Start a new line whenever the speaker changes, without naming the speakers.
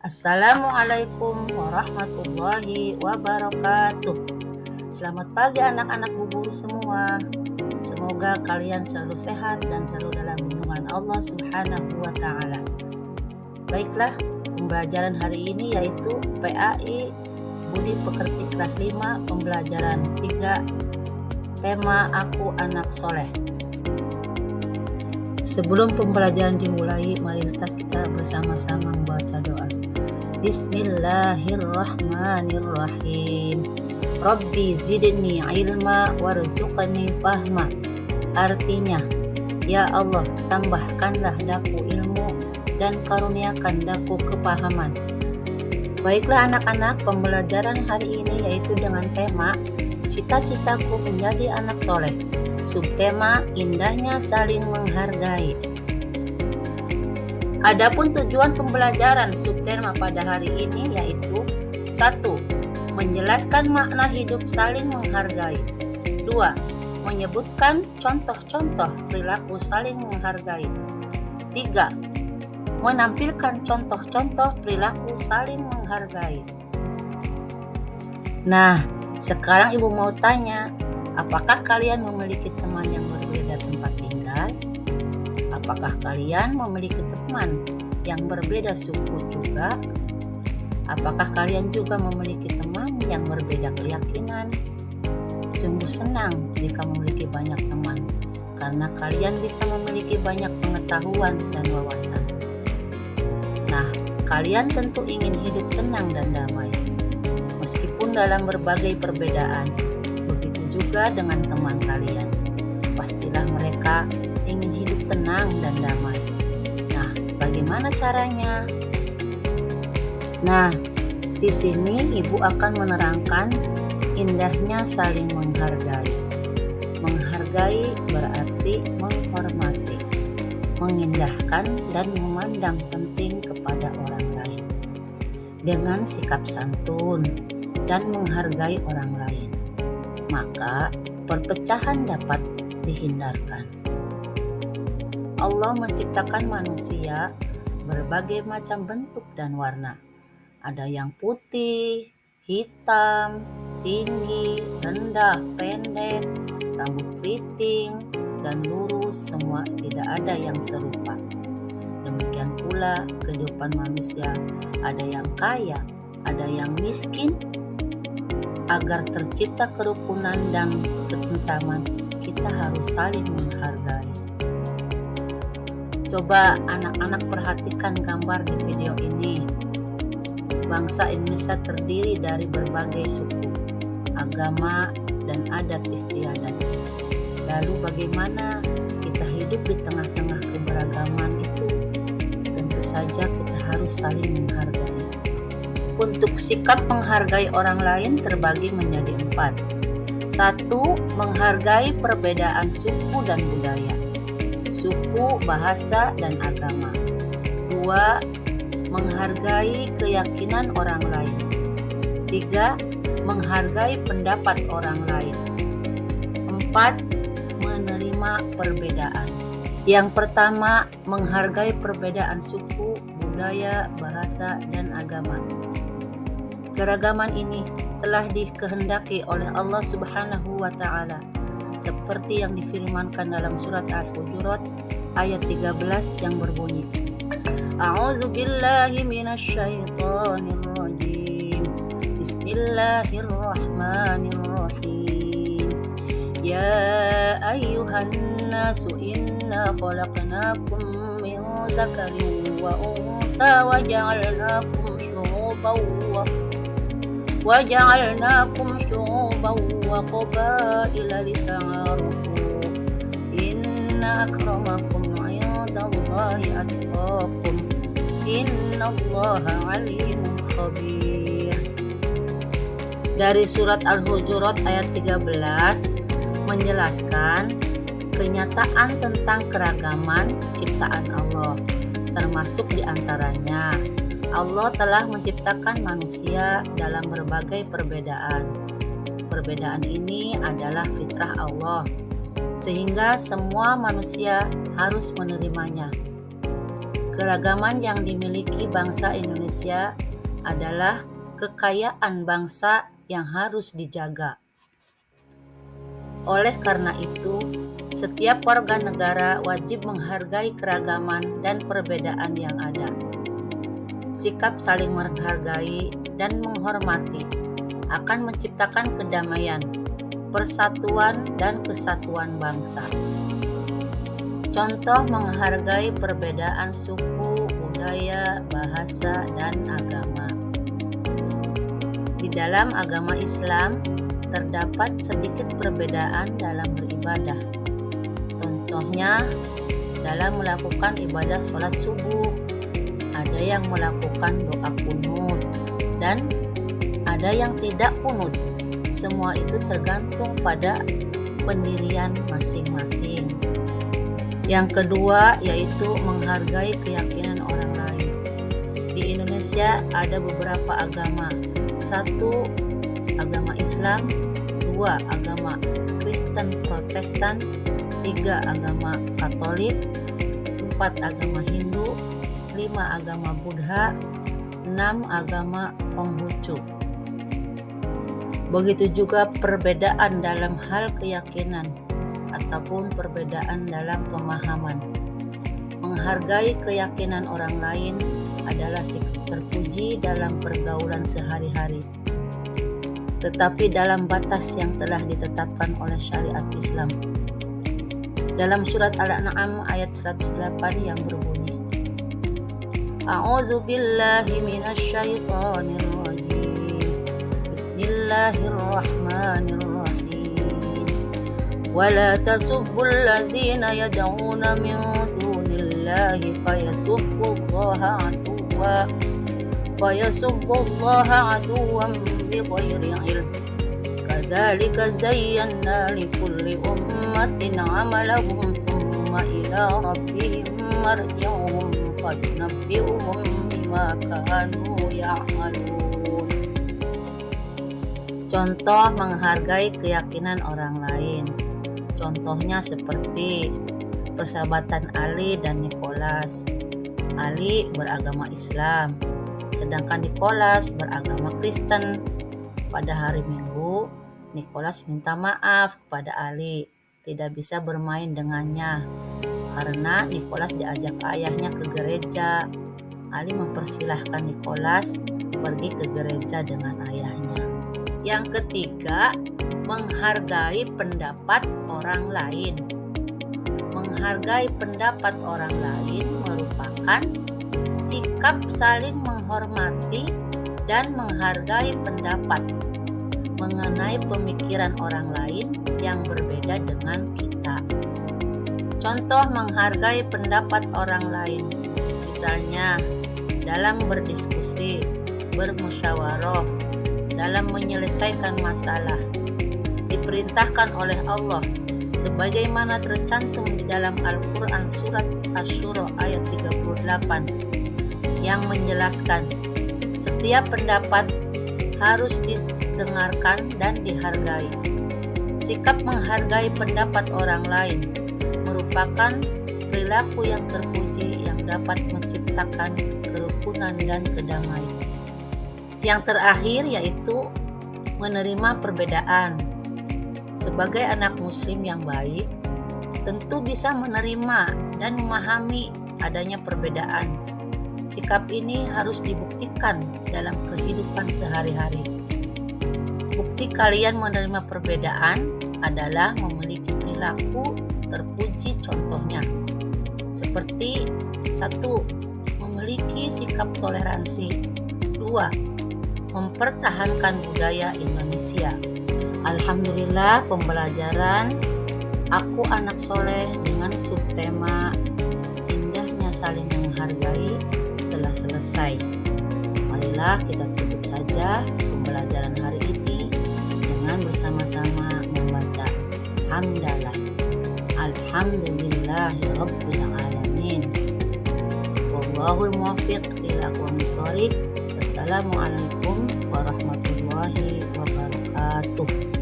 Assalamualaikum warahmatullahi wabarakatuh. Selamat pagi anak-anak Bu Guru semua. Semoga kalian selalu sehat dan selalu dalam lindungan Allah Subhanahu wa taala. Baiklah, pembelajaran hari ini yaitu PAI Budi Pekerti kelas 5, pembelajaran 3, tema Aku Anak Soleh. Sebelum pembelajaran dimulai, mari kita bersama-sama membaca doa. Bismillahirrahmanirrahim. Rabbi zidni ilma warzuqni fahma. Artinya, ya Allah, tambahkanlah daku ilmu dan karuniakan daku kepahaman. Baiklah anak-anak, pembelajaran hari ini yaitu dengan tema Cita-citaku menjadi anak soleh. Subtema indahnya saling menghargai. Adapun tujuan pembelajaran subtema pada hari ini yaitu 1. Menjelaskan makna hidup saling menghargai. 2. Menyebutkan contoh-contoh perilaku saling menghargai. 3. Menampilkan contoh-contoh perilaku saling menghargai. Nah, sekarang Ibu mau tanya, apakah kalian memiliki teman yang berbeda tempat tinggal? Apakah kalian memiliki teman yang berbeda suku juga? Apakah kalian juga memiliki teman yang berbeda keyakinan? Sungguh senang jika memiliki banyak teman, karena kalian bisa memiliki banyak pengetahuan dan wawasan. Nah, kalian tentu ingin hidup tenang dan damai, meskipun dalam berbagai perbedaan. Juga dengan teman kalian, pastilah mereka ingin hidup tenang dan damai. Nah, bagaimana caranya? Nah, di sini Ibu akan menerangkan indahnya saling menghargai. Menghargai berarti menghormati, mengindahkan dan memandang penting kepada orang lain dengan sikap santun dan menghargai orang lain. Maka perpecahan dapat dihindarkan. Allah menciptakan manusia berbagai macam bentuk dan warna. Ada yang putih, hitam, tinggi, rendah, pendek, rambut keriting, dan lurus, semua tidak ada yang serupa. Demikian pula kehidupan manusia, ada yang kaya, ada yang miskin. Agar tercipta kerukunan dan ketentraman, kita harus saling menghargai. Coba anak-anak perhatikan gambar di video ini. Bangsa Indonesia terdiri dari berbagai suku, agama, dan adat istiadat. Lalu bagaimana kita hidup di tengah-tengah keberagaman itu? Tentu saja kita harus saling menghargai. Untuk sikap menghargai orang lain terbagi menjadi 4. 1. Menghargai perbedaan suku dan budaya, suku, bahasa, dan agama. 2. Menghargai keyakinan orang lain. 3. Menghargai pendapat orang lain. 4. Menerima perbedaan. Yang pertama, menghargai perbedaan suku, budaya, bahasa, dan agama. Keragaman ini telah dikehendaki oleh Allah Subhanahu wa taala, seperti yang difirmankan dalam surat Al-Hujurat ayat 13 yang berbunyi, A'udzu billahi minasyaitonir rajim. Bismillahirrahmanirrahim. Ya ayyuhan nasu inna khalaqnakum min dzakarin wa unsa wa ja'alnakum syu'uban wa qabaila lita'arafu. Inna akramakum 'indallahi atqakum. Innallaha 'alimun khabir. Dari surat Al-Hujurat ayat 13 menjelaskan kenyataan tentang keragaman ciptaan Allah, termasuk diantaranya Allah telah menciptakan manusia dalam berbagai perbedaan. Perbedaan ini adalah fitrah Allah, sehingga semua manusia harus menerimanya. Keragaman yang dimiliki bangsa Indonesia adalah kekayaan bangsa yang harus dijaga. Oleh karena itu, setiap warga negara wajib menghargai keragaman dan perbedaan yang ada. Sikap saling menghargai dan menghormati akan menciptakan kedamaian, persatuan, dan kesatuan bangsa. Contoh menghargai perbedaan suku, budaya, bahasa, dan agama. Di dalam agama Islam, terdapat sedikit perbedaan dalam beribadah. Contohnya, dalam melakukan ibadah sholat subuh, ada yang melakukan doa kunut, dan ada yang tidak kunut. Semua itu tergantung pada pendirian masing-masing. Yang kedua yaitu menghargai keyakinan orang lain. Di Indonesia ada beberapa agama. 1. Agama Islam, 2. Agama Kristen Protestan, 3. Agama Katolik, 4. Agama Hindu, 5. Agama Buddha, 6. Agama Konghucu. Begitu juga perbedaan dalam hal keyakinan ataupun perbedaan dalam pemahaman. Menghargai keyakinan orang lain adalah sikap terpuji dalam pergaulan sehari-hari, tetapi dalam batas yang telah ditetapkan oleh syariat Islam. Dalam surat Al-An'am ayat 108 yang berbunyi, A'udzu billahi minasyaitonir rajim. Bismillahirrahmanirrahim. ولا تسبوا الذين يدعون من دون الله فيسبوا الله عدوا بغير علم كذلك زينا لكل أمة عملهم ثم إلى ربهم مرجعهم فينبئهم بما كانوا يعملون. Contoh menghargai keyakinan orang lain. Contohnya seperti persahabatan Ali dan Nikolas. Ali beragama Islam, sedangkan Nikolas beragama Kristen. Pada hari Minggu, Nikolas minta maaf kepada Ali, tidak bisa bermain dengannya karena Nikolas diajak ayahnya ke gereja. Ali mempersilahkan Nikolas pergi ke gereja dengan ayahnya. Yang ketiga, menghargai pendapat orang lain. Menghargai pendapat orang lain merupakan sikap saling menghormati dan menghargai pendapat mengenai pemikiran orang lain yang berbeda dengan kita. Contoh menghargai pendapat orang lain, misalnya dalam berdiskusi, bermusyawarah, dalam menyelesaikan masalah, diperintahkan oleh Allah sebagaimana tercantum di dalam Al-Quran surat Asy-Syura ayat 38 yang menjelaskan setiap pendapat harus didengarkan dan dihargai. Sikap menghargai pendapat orang lain merupakan perilaku yang terpuji yang dapat menciptakan kerukunan dan kedamaian. Yang terakhir yaitu menerima perbedaan. Sebagai anak muslim yang baik, tentu bisa menerima dan memahami adanya perbedaan. Sikap ini harus dibuktikan dalam kehidupan sehari-hari. Bukti kalian menerima perbedaan adalah memiliki perilaku terpuji, contohnya seperti 1. Memiliki sikap toleransi. 2. Mempertahankan budaya Indonesia. Alhamdulillah, pembelajaran Aku Anak Soleh dengan subtema Indahnya Saling Menghargai telah selesai. Marilah kita tutup saja pembelajaran hari ini dengan bersama-sama membaca hamdalah. Alhamdulillahirabbil alamin. Wallahul muwaffiq ila aqwamit thoriq. Assalamualaikum warahmatullahi wabarakatuh.